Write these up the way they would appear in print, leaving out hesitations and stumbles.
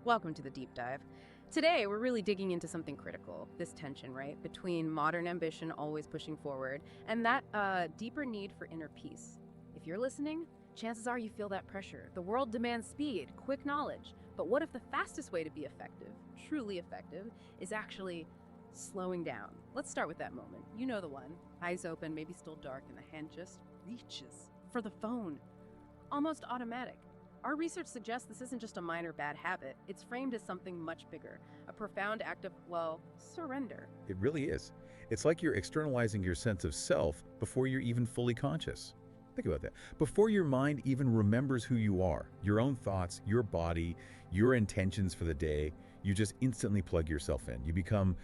Welcome to the deep dive. Today, we're really digging into something critical, this tension, right, between modern ambition always pushing forward and that deeper need for inner peace. If you're listening, chances are you feel that pressure. The world demands speed, quick knowledge. But what if the fastest way to be effective, truly effective, is actually slowing down? Let's start with that moment. You know the one. Eyes open, maybe still dark, and the hand just reaches for the phone. Almost automatic. Our research suggests this isn't just a minor bad habit. It's framed as something much bigger, a profound act of, well, surrender. It really is. It's like you're externalizing your sense of self before you're even fully conscious. Think about that. Before your mind even remembers who you are, your own thoughts, your body, your intentions for the day, you just instantly plug yourself in. You become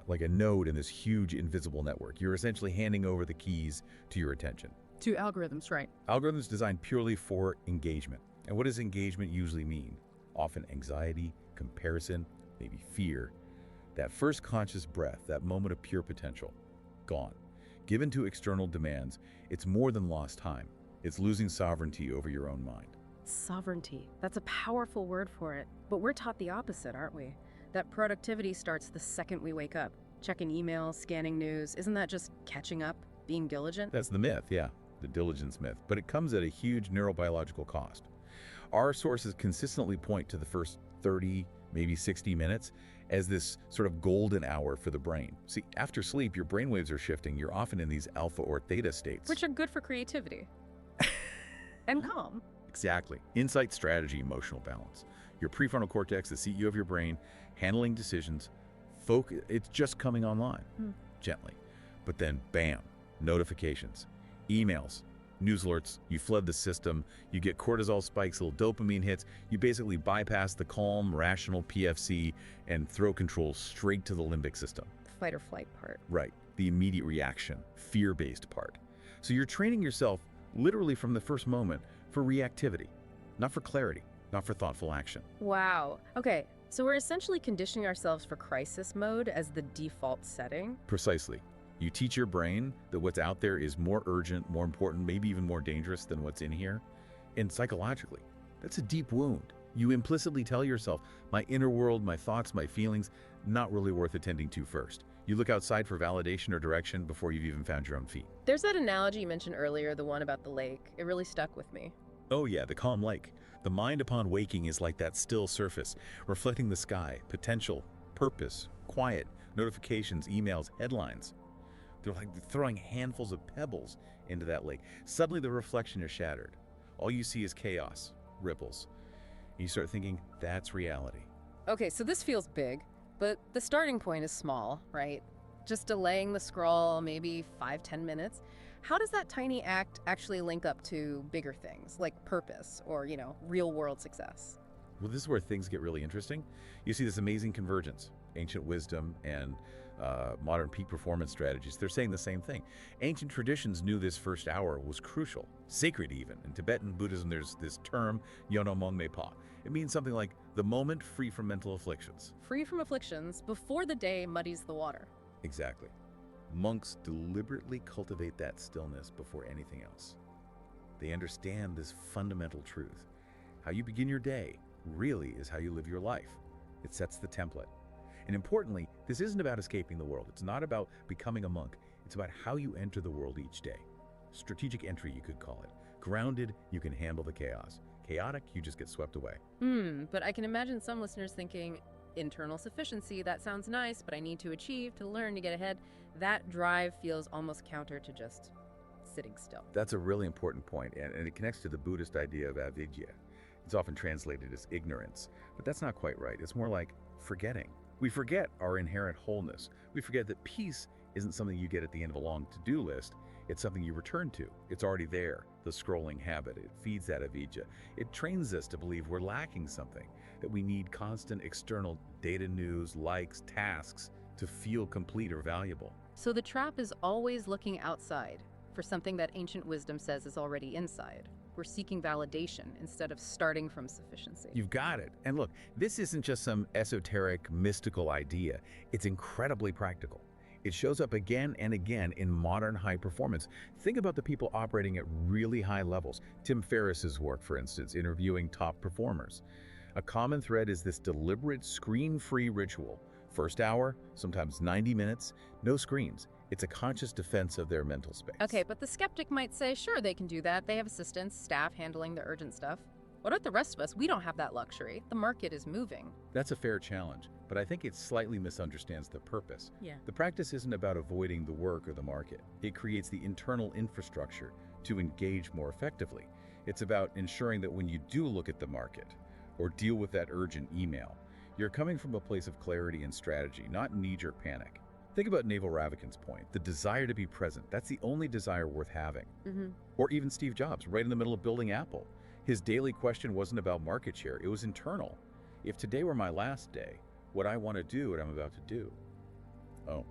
like a node in this huge invisible network. You're essentially handing over the keys to your attention. To algorithms, right? Algorithms designed purely for engagement. And what does engagement usually mean? Often anxiety, comparison, maybe fear. That first conscious breath, that moment of pure potential, gone. Given to external demands, it's more than lost time. It's losing sovereignty over your own mind. Sovereignty. That's a powerful word for it. But we're taught the opposite, aren't we? That productivity starts the second we wake up. Checking emails, scanning news. Isn't that just catching up, being diligent? That's the myth, yeah, the diligence myth. But it comes at a huge neurobiological cost. Our sources consistently point to the first 30, maybe 60 minutes as this sort of golden hour for the brain. See, after sleep, your brainwaves are shifting. You're often in these alpha or theta states. Which are good for creativity. And calm. Exactly. Insight, strategy, emotional balance. Your prefrontal cortex, the CEO of your brain, handling decisions, focus, it's just coming online, gently. But then, bam, notifications, emails, news alerts, you flood the system, you get cortisol spikes, little dopamine hits, you basically bypass the calm, rational PFC and throw control straight to the limbic system. Fight or flight part. Right, the immediate reaction, fear-based part. So you're training yourself literally from the first moment for reactivity, not for clarity, not for thoughtful action. Wow. Okay, so we're essentially conditioning ourselves for crisis mode as the default setting. Precisely. You teach your brain that what's out there is more urgent, more important, maybe even more dangerous than what's in here. And psychologically, that's a deep wound. You implicitly tell yourself, my inner world, my thoughts, my feelings, not really worth attending to first. You look outside for validation or direction before you've even found your own feet. There's that analogy you mentioned earlier, the one about the lake. It really stuck with me. Oh yeah, the calm lake. The mind upon waking is like that still surface, reflecting the sky, potential, purpose, quiet, notifications, emails, headlines. They're like throwing handfuls of pebbles into that lake. Suddenly the reflection is shattered. All you see is chaos, ripples. And you start thinking, that's reality. Okay, so this feels big, but the starting point is small, right? Just delaying the scroll, maybe 5-10 minutes. How does that tiny act actually link up to bigger things, like purpose or, real world success? Well, this is where things get really interesting. You see this amazing convergence. Ancient wisdom and modern peak performance strategies, they're saying the same thing. Ancient traditions knew this first hour was crucial, sacred even. In Tibetan Buddhism, there's this term, yonomon pa. It means something like the moment free from mental afflictions. Free from afflictions before the day muddies the water. Exactly. Monks deliberately cultivate that stillness before anything else. They understand this fundamental truth. How you begin your day really is how you live your life. It sets the template. And importantly, this isn't about escaping the world. It's not about becoming a monk. It's about how you enter the world each day. Strategic entry, you could call it. Grounded, you can handle the chaos. Chaotic, you just get swept away. But I can imagine some listeners thinking, internal sufficiency, that sounds nice, but I need to achieve, to learn, to get ahead. That drive feels almost counter to just sitting still. That's a really important point, and it connects to the Buddhist idea of avidya. It's often translated as ignorance, but that's not quite right. It's more like forgetting. We forget our inherent wholeness. We forget that peace isn't something you get at the end of a long to-do list. It's something you return to. It's already there, the scrolling habit. It feeds that avidya. It trains us to believe we're lacking something, that we need constant external data, news, likes, tasks to feel complete or valuable. So the trap is always looking outside for something that ancient wisdom says is already inside. We're seeking validation instead of starting from sufficiency. You've got it. And look, this isn't just some esoteric, mystical idea. It's incredibly practical. It shows up again and again in modern high performance. Think about the people operating at really high levels. Tim Ferriss's work, for instance, interviewing top performers. A common thread is this deliberate screen-free ritual. First hour, sometimes 90 minutes, no screens. It's a conscious defense of their mental space. Okay, but the skeptic might say, sure, they can do that. They have assistants, staff handling the urgent stuff. What about the rest of us? We don't have that luxury. The market is moving. That's a fair challenge, but I think it slightly misunderstands the purpose. Yeah. The practice isn't about avoiding the work or the market. It creates the internal infrastructure to engage more effectively. It's about ensuring that when you do look at the market or deal with that urgent email, you're coming from a place of clarity and strategy, not knee-jerk panic. Think about Naval Ravikant's point, the desire to be present. That's the only desire worth having. Or even Steve Jobs, right in the middle of building Apple. His daily question wasn't about market share, it was internal. If today were my last day, would I want to do what I'm about to do? Oh.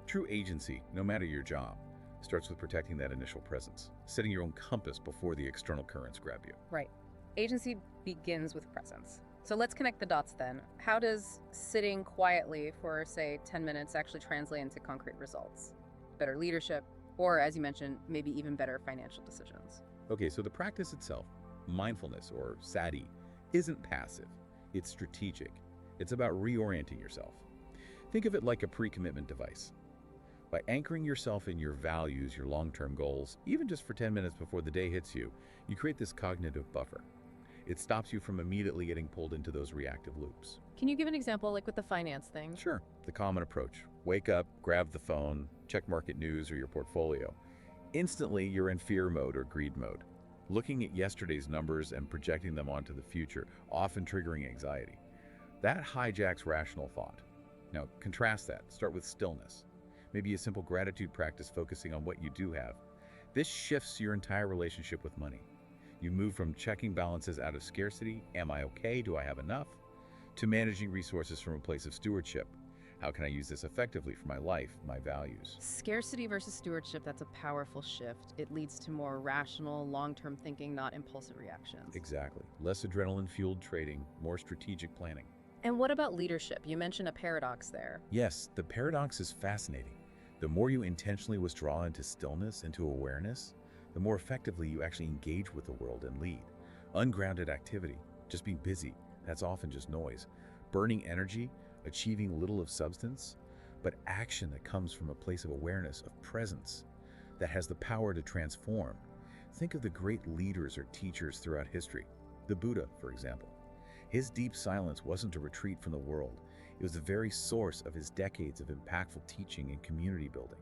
True agency, no matter your job, starts with protecting that initial presence, setting your own compass before the external currents grab you. Right. Agency begins with presence. So let's connect the dots then. How does sitting quietly for, say, 10 minutes actually translate into concrete results? Better leadership, or as you mentioned, maybe even better financial decisions. Okay, so the practice itself, mindfulness or sati, isn't passive. It's strategic. It's about reorienting yourself. Think of it like a pre-commitment device. By anchoring yourself in your values, your long-term goals, even just for 10 minutes before the day hits you, you create this cognitive buffer. It stops you from immediately getting pulled into those reactive loops. Can you give an example, like with the finance thing? Sure. The common approach. Wake up, grab the phone, check market news or your portfolio. Instantly, you're in fear mode or greed mode, looking at yesterday's numbers and projecting them onto the future, often triggering anxiety. That hijacks rational thought. Now, contrast that. Start with stillness. Maybe a simple gratitude practice focusing on what you do have. This shifts your entire relationship with money. You move from checking balances out of scarcity, am I okay, do I have enough, to managing resources from a place of stewardship. How can I use this effectively for my life, my values? Scarcity versus stewardship, that's a powerful shift. It leads to more rational, long-term thinking, not impulsive reactions. Exactly. Less adrenaline-fueled trading, more strategic planning. And what about leadership? You mentioned a paradox there. Yes, the paradox is fascinating. The more you intentionally withdraw into stillness, into awareness, the more effectively you actually engage with the world and lead. Ungrounded activity, just being busy, that's often just noise. Burning energy, achieving little of substance, but action that comes from a place of awareness, of presence, that has the power to transform. Think of the great leaders or teachers throughout history. The Buddha, for example. His deep silence wasn't a retreat from the world. It was the very source of his decades of impactful teaching and community building.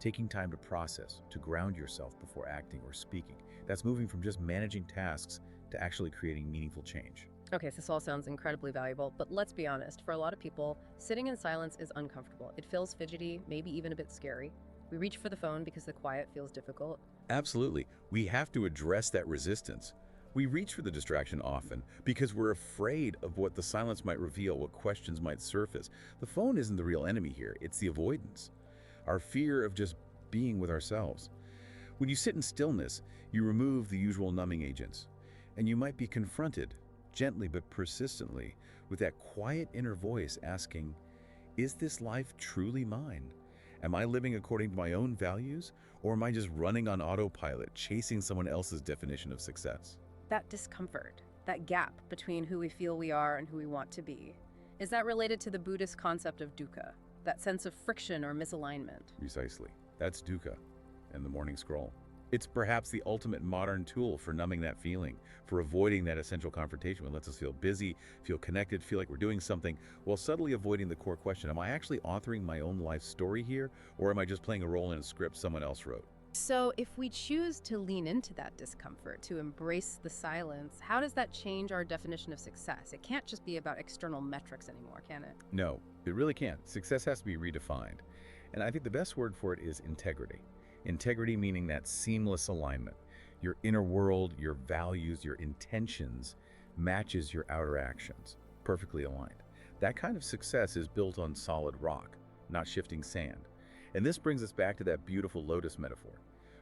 Taking time to process, to ground yourself before acting or speaking. That's moving from just managing tasks to actually creating meaningful change. Okay, so this all sounds incredibly valuable, but let's be honest, for a lot of people, sitting in silence is uncomfortable. It feels fidgety, maybe even a bit scary. We reach for the phone because the quiet feels difficult. Absolutely. We have to address that resistance. We reach for the distraction often because we're afraid of what the silence might reveal, what questions might surface. The phone isn't the real enemy here, it's the avoidance. Our fear of just being with ourselves. When you sit in stillness, you remove the usual numbing agents, and you might be confronted, gently but persistently, with that quiet inner voice asking, is this life truly mine? Am I living according to my own values, or am I just running on autopilot, chasing someone else's definition of success? That discomfort, that gap between who we feel we are and who we want to be, is that related to the Buddhist concept of dukkha, that sense of friction or misalignment? Precisely. That's dukkha and the morning scroll. It's perhaps the ultimate modern tool for numbing that feeling, for avoiding that essential confrontation. It lets us feel busy, feel connected, feel like we're doing something, while subtly avoiding the core question, am I actually authoring my own life story here, or am I just playing a role in a script someone else wrote? So if we choose to lean into that discomfort, to embrace the silence, how does that change our definition of success? It can't just be about external metrics anymore, can it? No, it really can't. Success has to be redefined. And I think the best word for it is integrity. Integrity meaning that seamless alignment. Your inner world, your values, your intentions matches your outer actions, perfectly aligned. That kind of success is built on solid rock, not shifting sand. And this brings us back to that beautiful lotus metaphor.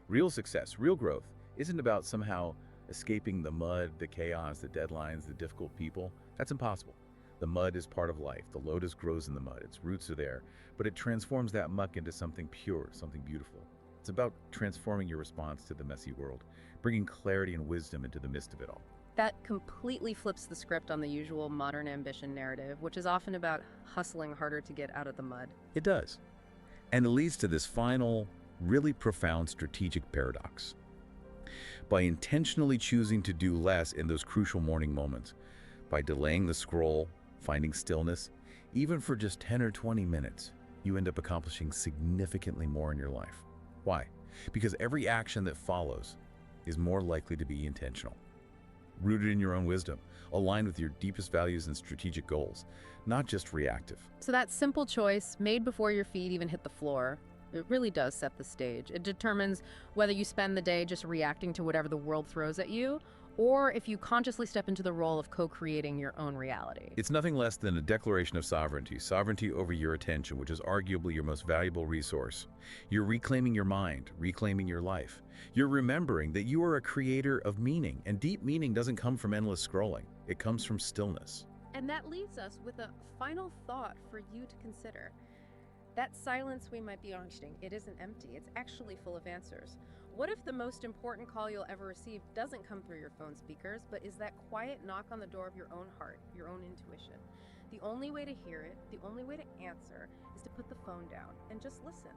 Real success, real growth, isn't about somehow escaping the mud, the chaos, the deadlines, the difficult people. That's impossible. The mud is part of life. The lotus grows in the mud. Its roots are there, but it transforms that muck into something pure, something beautiful. It's about transforming your response to the messy world, bringing clarity and wisdom into the midst of it all. That completely flips the script on the usual modern ambition narrative, which is often about hustling harder to get out of the mud. It does. And it leads to this final, really profound strategic paradox. By intentionally choosing to do less in those crucial morning moments, by delaying the scroll, finding stillness, even for just 10 or 20 minutes, you end up accomplishing significantly more in your life. Why? Because every action that follows is more likely to be intentional, rooted in your own wisdom, aligned with your deepest values and strategic goals, not just reactive. So that simple choice, made before your feet even hit the floor, it really does set the stage. It determines whether you spend the day just reacting to whatever the world throws at you, or if you consciously step into the role of co-creating your own reality. It's nothing less than a declaration of sovereignty over your attention, which is arguably your most valuable resource. You're reclaiming your mind, reclaiming your life. You're remembering that you are a creator of meaning, and deep meaning doesn't come from endless scrolling. It comes from stillness. And that leaves us with a final thought for you to consider. That silence we might be watching, it isn't empty. It's actually full of answers. What if the most important call you'll ever receive doesn't come through your phone speakers, but is that quiet knock on the door of your own heart, your own intuition? The only way to hear it, the only way to answer, is to put the phone down and just listen.